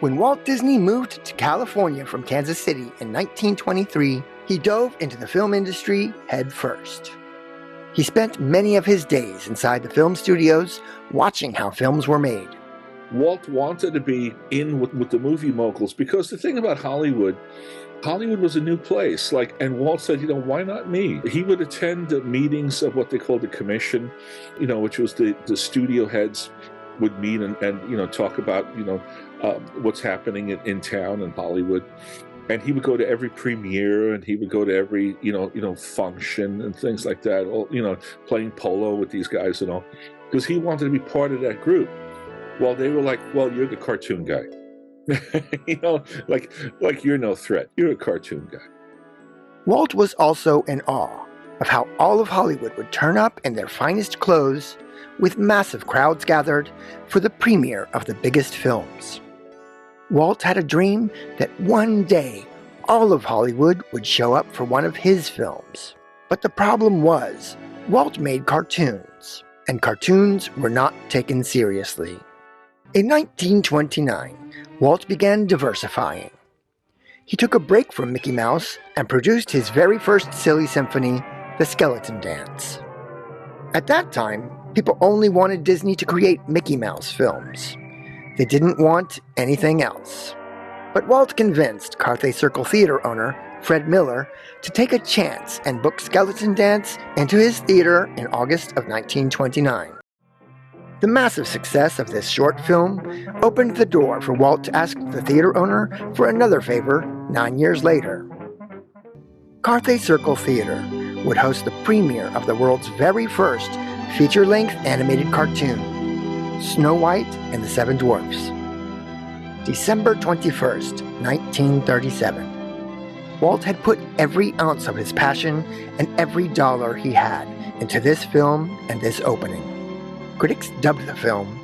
When Walt Disney moved to California from Kansas City in 1923, he dove into the film industry head first. He spent many of his days inside the film studios watching how films were made. Walt wanted to be in with the movie moguls because the thing about Hollywood was a new place. And Walt said, why not me? He would attend the meetings of what they called the commission, which was the studio heads would meet and talk about, what's happening in town in Hollywood. And he would go to every premiere, and he would go to every, function and things like that, playing polo with these guys and all, because he wanted to be part of that group. Well, they were like, well, you're the cartoon guy. like you're no threat. You're a cartoon guy. Walt was also in awe of how all of Hollywood would turn up in their finest clothes, with massive crowds gathered for the premiere of the biggest films. Walt had a dream that one day all of Hollywood would show up for one of his films. But the problem was, Walt made cartoons, and cartoons were not taken seriously. In 1929, Walt began diversifying. He took a break from Mickey Mouse and produced his very first silly symphony, The Skeleton Dance. At that time, people only wanted Disney to create Mickey Mouse films. They didn't want anything else. But Walt convinced Carthay Circle Theater owner Fred Miller to take a chance and book Skeleton Dance into his theater in August of 1929. The massive success of this short film opened the door for Walt to ask the theater owner for another favor 9 years later. Carthay Circle Theater would host the premiere of the world's very first feature-length animated cartoon, Snow White and the Seven Dwarfs. December 21st, 1937. Walt had put every ounce of his passion and every dollar he had into this film and this opening. Critics dubbed the film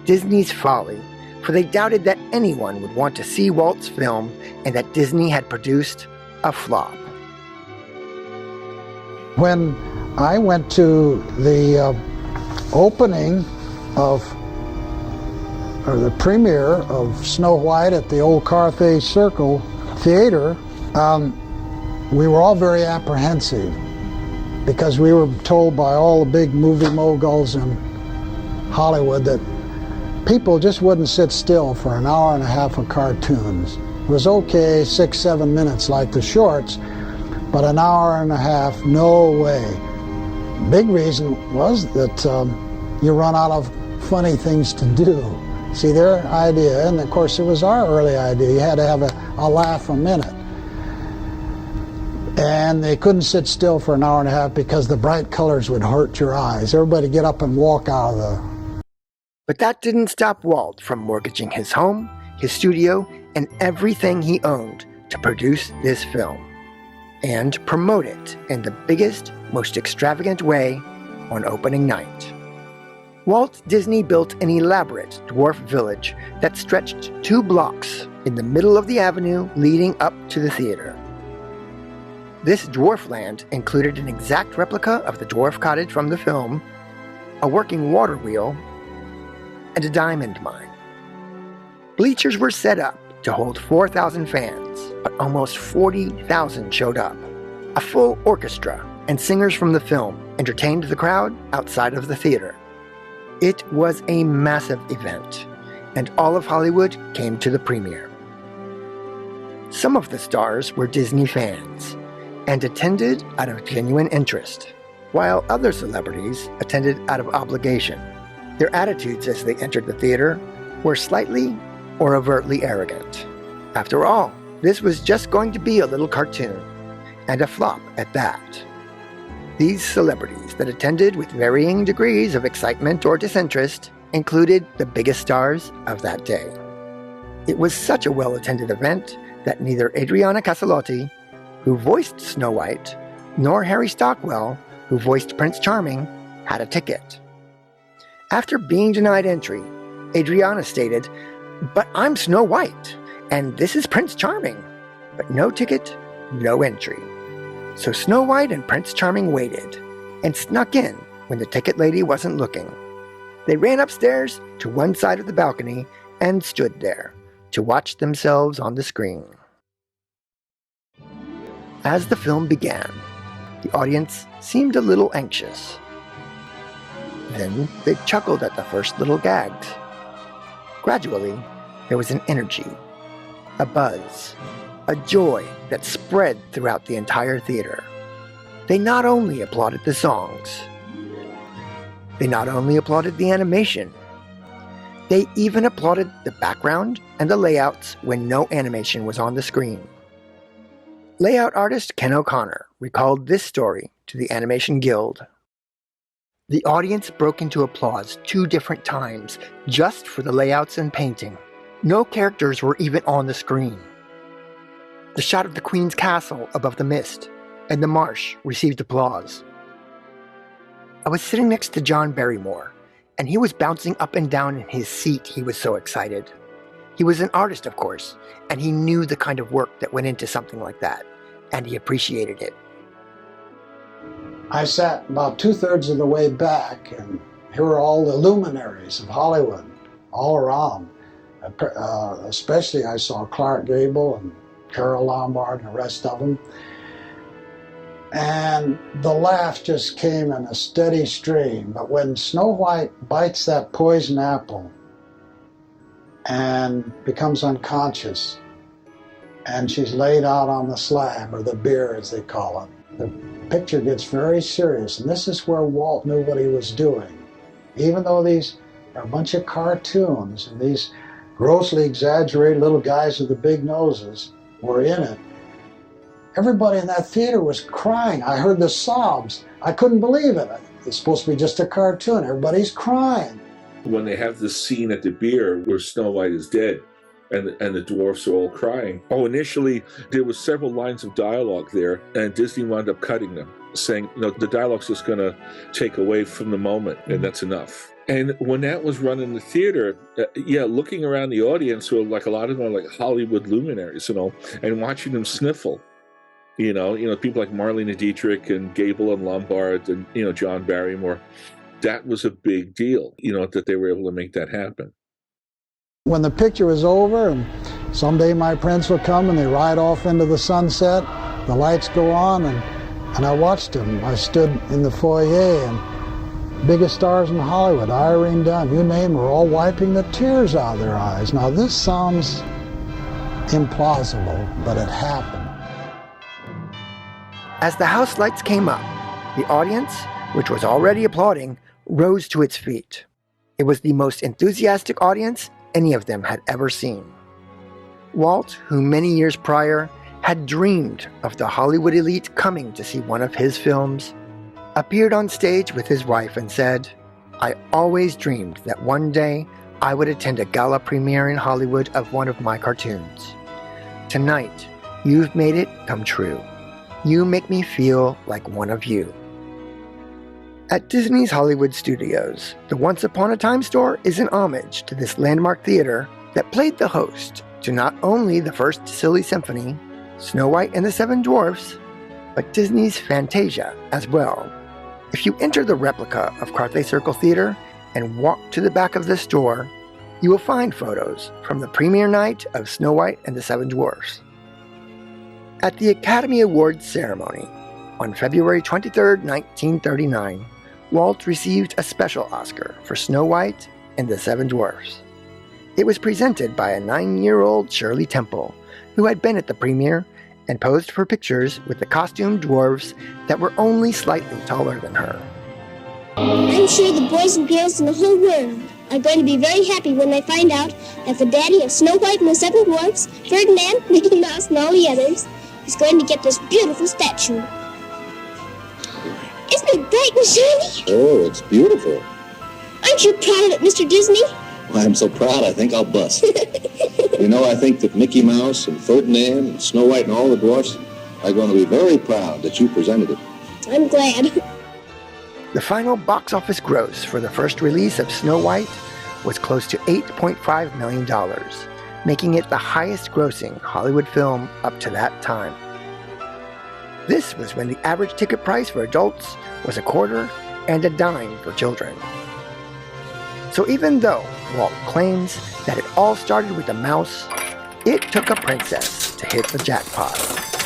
Disney's Folly, for they doubted that anyone would want to see Walt's film and that Disney had produced a flop. When I went to the opening of, or the premiere of Snow White at the old Carthay Circle Theater, we were all very apprehensive because we were told by all the big movie moguls in Hollywood that people just wouldn't sit still for an hour and a half of cartoons. It was okay 6-7 minutes like the shorts, but an hour and a half, no way. Big reason was that you run out of funny things to do. See, their idea, and of course it was our early idea, you had to have a laugh a minute. And they couldn't sit still for an hour and a half because the bright colors would hurt your eyes. Everybody get up and walk out of the... But that didn't stop Walt from mortgaging his home, his studio, and everything he owned to produce this film and promote it in the biggest, most extravagant way on opening night. Walt Disney built an elaborate dwarf village that stretched 2 blocks in the middle of the avenue leading up to the theater. This dwarf land included an exact replica of the dwarf cottage from the film, a working water wheel, and a diamond mine. Bleachers were set up to hold 4,000 fans, but almost 40,000 showed up. A full orchestra and singers from the film entertained the crowd outside of the theater. It was a massive event, and all of Hollywood came to the premiere. Some of the stars were Disney fans and attended out of genuine interest, while other celebrities attended out of obligation. Their attitudes as they entered the theater were slightly or overtly arrogant. After all, this was just going to be a little cartoon, and a flop at that. These celebrities that attended with varying degrees of excitement or disinterest included the biggest stars of that day. It was such a well-attended event that neither Adriana Caselotti, who voiced Snow White, nor Harry Stockwell, who voiced Prince Charming, had a ticket. After being denied entry, Adriana stated, "But I'm Snow White, and this is Prince Charming." But no ticket, no entry. So Snow White and Prince Charming waited, and snuck in when the ticket lady wasn't looking. They ran upstairs to one side of the balcony and stood there, to watch themselves on the screen. As the film began, the audience seemed a little anxious. Then they chuckled at the first little gags. Gradually, there was an energy, a buzz, a joy that spread throughout the entire theater. They not only applauded the songs, they not only applauded the animation, they even applauded the background and the layouts when no animation was on the screen. Layout artist Ken O'Connor recalled this story to the Animation Guild. The audience broke into applause 2 different times just for the layouts and painting. No characters were even on the screen. The shot of the Queen's castle above the mist and the marsh received applause. I was sitting next to John Barrymore, and he was bouncing up and down in his seat. He was so excited. He was an artist, of course, and he knew the kind of work that went into something like that, and he appreciated it. I sat about 2/3 of the way back, and here were all the luminaries of Hollywood all around. Especially I saw Clark Gable and Carole Lombard and the rest of them. And the laugh just came in a steady stream. But when Snow White bites that poison apple and becomes unconscious, and she's laid out on the slab, or the bier as they call it, the picture gets very serious. And this is where Walt knew what he was doing. Even though these are a bunch of cartoons and these grossly exaggerated little guys with the big noses were in it, everybody in that theater was crying. I heard the sobs. I couldn't believe it. It's supposed to be just a cartoon. Everybody's crying. When they have this scene at the Bier where Snow White is dead and the dwarfs are all crying. Initially there was several lines of dialogue there, and Disney wound up cutting them, saying, the dialogue's just going to take away from the moment, and that's enough. And when that was run in the theater, looking around the audience, were like a lot of them are like Hollywood luminaries, and watching them sniffle. People like Marlene Dietrich and Gable and Lombard and, John Barrymore. That was a big deal, that they were able to make that happen. When the picture was over, and someday my prince will come and they ride off into the sunset, the lights go on, and I watched them. I stood in the foyer, and biggest stars in Hollywood, Irene Dunn, you name her, all wiping the tears out of their eyes. Now this sounds implausible, but it happened. As the house lights came up, the audience, which was already applauding, rose to its feet. It was the most enthusiastic audience any of them had ever seen. Walt, who many years prior had dreamed of the Hollywood elite coming to see one of his films, appeared on stage with his wife and said, "I always dreamed that one day I would attend a gala premiere in Hollywood of one of my cartoons. Tonight, you've made it come true. You make me feel like one of you." At Disney's Hollywood Studios, the Once Upon a Time store is an homage to this landmark theater that played the host to not only the first silly symphony, Snow White and the Seven Dwarfs, but Disney's Fantasia as well. If you enter the replica of Carthay Circle Theater and walk to the back of the store, you will find photos from the premiere night of Snow White and the Seven Dwarfs. At the Academy Awards ceremony on February 23, 1939, Walt received a special Oscar for Snow White and the Seven Dwarfs. It was presented by a 9-year-old Shirley Temple, who had been at the premiere and posed for pictures with the costumed dwarves that were only slightly taller than her. I'm sure the boys and girls in the whole world are going to be very happy when they find out that the daddy of Snow White and the Seven Dwarfs, Ferdinand, Mickey Mouse, and all the others, is going to get this beautiful statue. Isn't it bright and shiny? Oh, it's beautiful. Aren't you proud of it, Mr. Disney? Well, I'm so proud I think I'll bust. I think that Mickey Mouse and Ferdinand and Snow White and all the dwarfs are going to be very proud that you presented it. I'm glad. The final box office gross for the first release of Snow White was close to $8.5 million, making it the highest grossing Hollywood film up to that time. This was when the average ticket price for adults was $0.25 and $0.10 for children. So even though Walt claims that it all started with a mouse, it took a princess to hit the jackpot.